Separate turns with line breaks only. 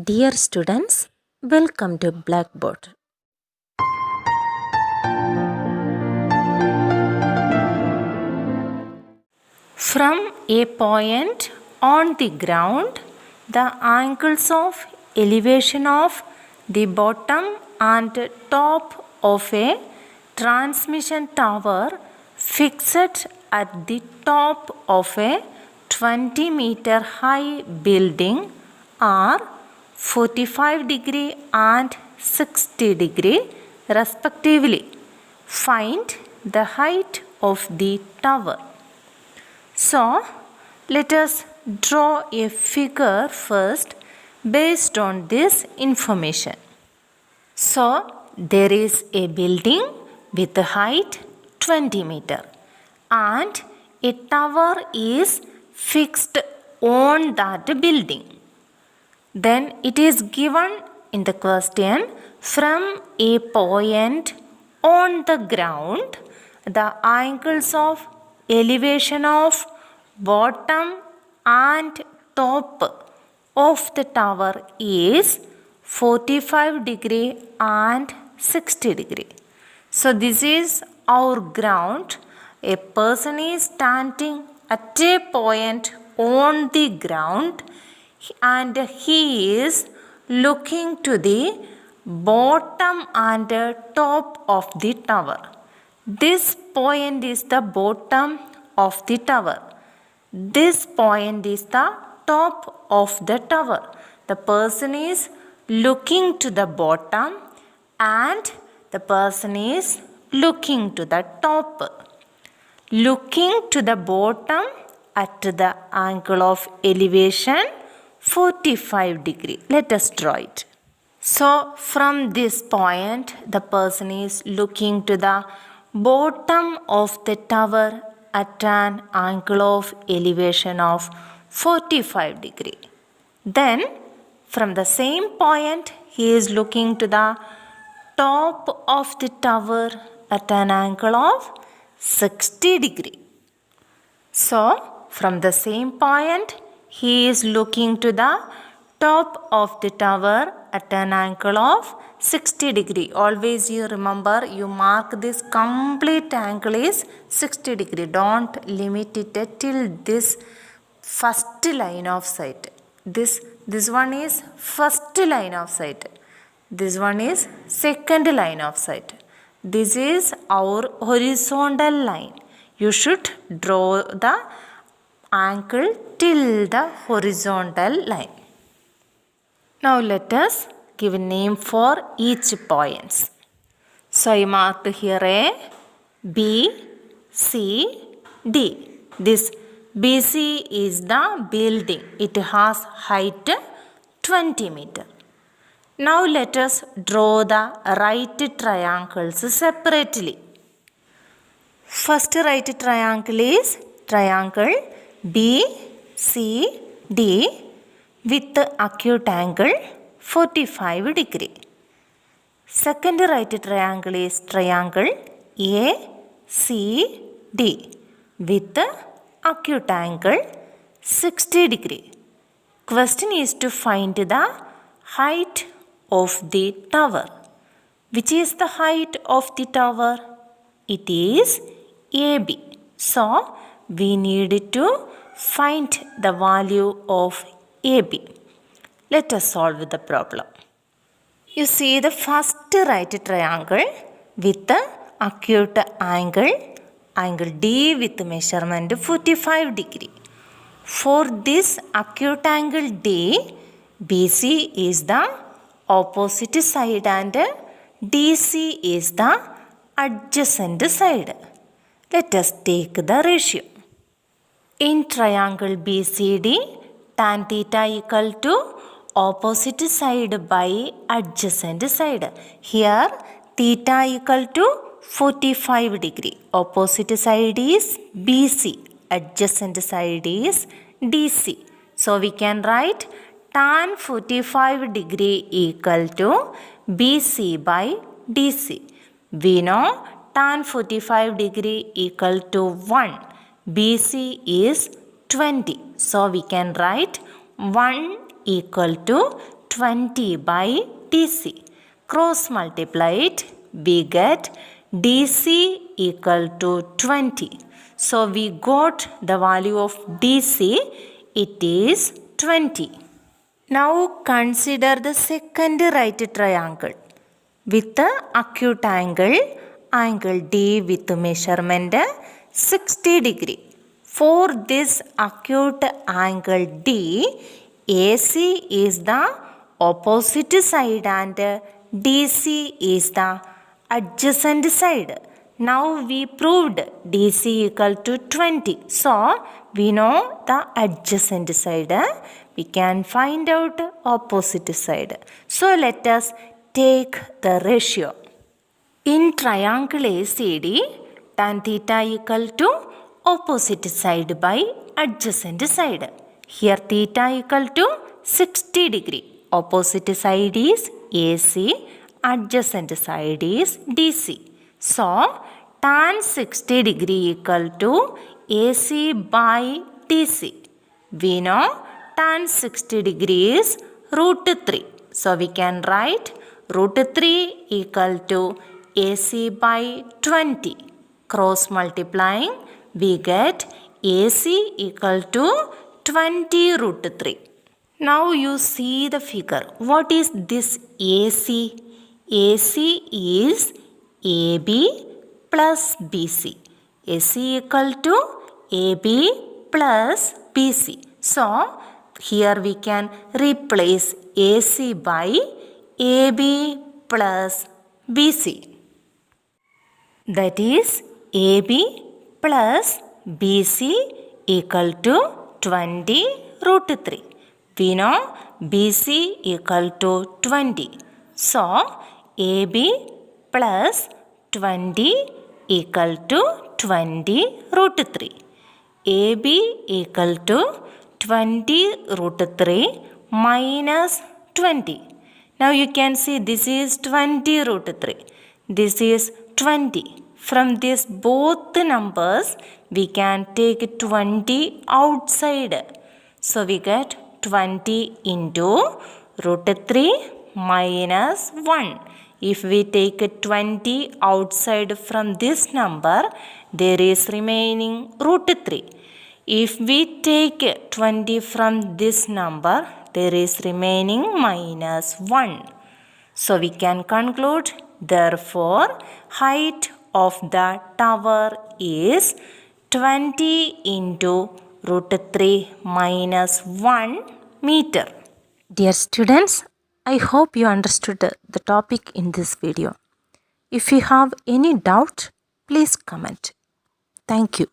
Dear students, welcome to Blackboard. From a point on the ground, the angles of elevation of the bottom and top of a transmission tower fixed at the top of a 20-meter high building are 45-degree and 60-degree respectively. Find the height of the tower. So, let us draw a figure first based on this information. So, there is a building with a height 20 meter and a tower is fixed on that building. Then it is given in the question, from a point on the ground, the angles of elevation of bottom and top of the tower is 45-degree and 60-degree. So this is our ground. A person is standing at a point on the ground and he is looking to the bottom and top of the tower. This point is the bottom of the tower. This point is the top of the tower. The person is looking to the bottom and the person is looking to the top. Looking to the bottom at the angle of elevation 45-degree. Let us draw it. So, from this point, the person is looking to the bottom of the tower at an angle of elevation of 45-degree. Then, from the same point, he is looking to the top of the tower at an angle of 60-degree. So, from the same point, he is looking to the top of the tower at an angle of 60-degree. Always you remember, you mark this complete angle is 60-degree. Don't limit it till this first line of sight. This one is first line of sight. This one is second line of sight. This is our horizontal line. You should draw the angle till the horizontal line. Now let us give a name for each points. So I marked here A, B, C, D. This BC is the building. It has height 20 meter. Now let us draw the right triangles separately. First right triangle is triangle BCD with acute angle 45-degree. Second right triangle is triangle ACD with acute angle 60-degree. Question is to find the height of the tower. Which is the height of the tower? It is AB. So, we need to find the value of AB. Let us solve the problem. You see the first right triangle with the acute angle D with measurement 45-degree. For this acute angle D, BC is the opposite side and DC is the adjacent side. Let us take the ratio. In triangle BCD, tan theta equal to opposite side by adjacent side. Here, theta equal to 45-degree. Opposite side is BC. Adjacent side is DC. So, we can write tan 45-degree equal to BC by DC. We know tan 45-degree equal to 1. BC is 20. So we can write 1 equal to 20 by DC. Cross multiply it, we get DC equal to 20. So we got the value of DC, it is 20. Now consider the second right triangle with the acute angle, angle D with measurement 60 degree. For this acute angle D, AC is the opposite side and DC is the adjacent side. Now we proved DC equal to 20. So we know the adjacent side. We can find out opposite side. So let us take the ratio. In triangle ACD, tan theta equal to opposite side by adjacent side. Here theta equal to 60 degree. Opposite side is AC, adjacent side is DC. So tan 60 degree equal to AC by DC. We know tan 60 degree is root 3. So we can write root 3 equal to AC by 20. Cross multiplying, we get AC equal to 20 root 3. Now you see the figure. What is this AC? AC is AB plus BC. AC equal to AB plus BC. So here we can replace AC by AB plus BC. That is AB plus BC equal to 20 root 3. We know BC equal to 20. So AB plus 20 equal to 20 root 3. AB equal to 20 root 3 minus 20. Now you can see this is 20 root 3. This is 20. From these both numbers, we can take 20 outside. So we get 20 into root 3 minus 1. If we take 20 outside from this number, there is remaining root 3. If we take 20 from this number, there is remaining minus 1. So we can conclude, therefore, height of the tower is 20 into root 3 minus 1 meter. Dear students, I hope you understood the topic in this video. If you have any doubt, please comment. Thank you.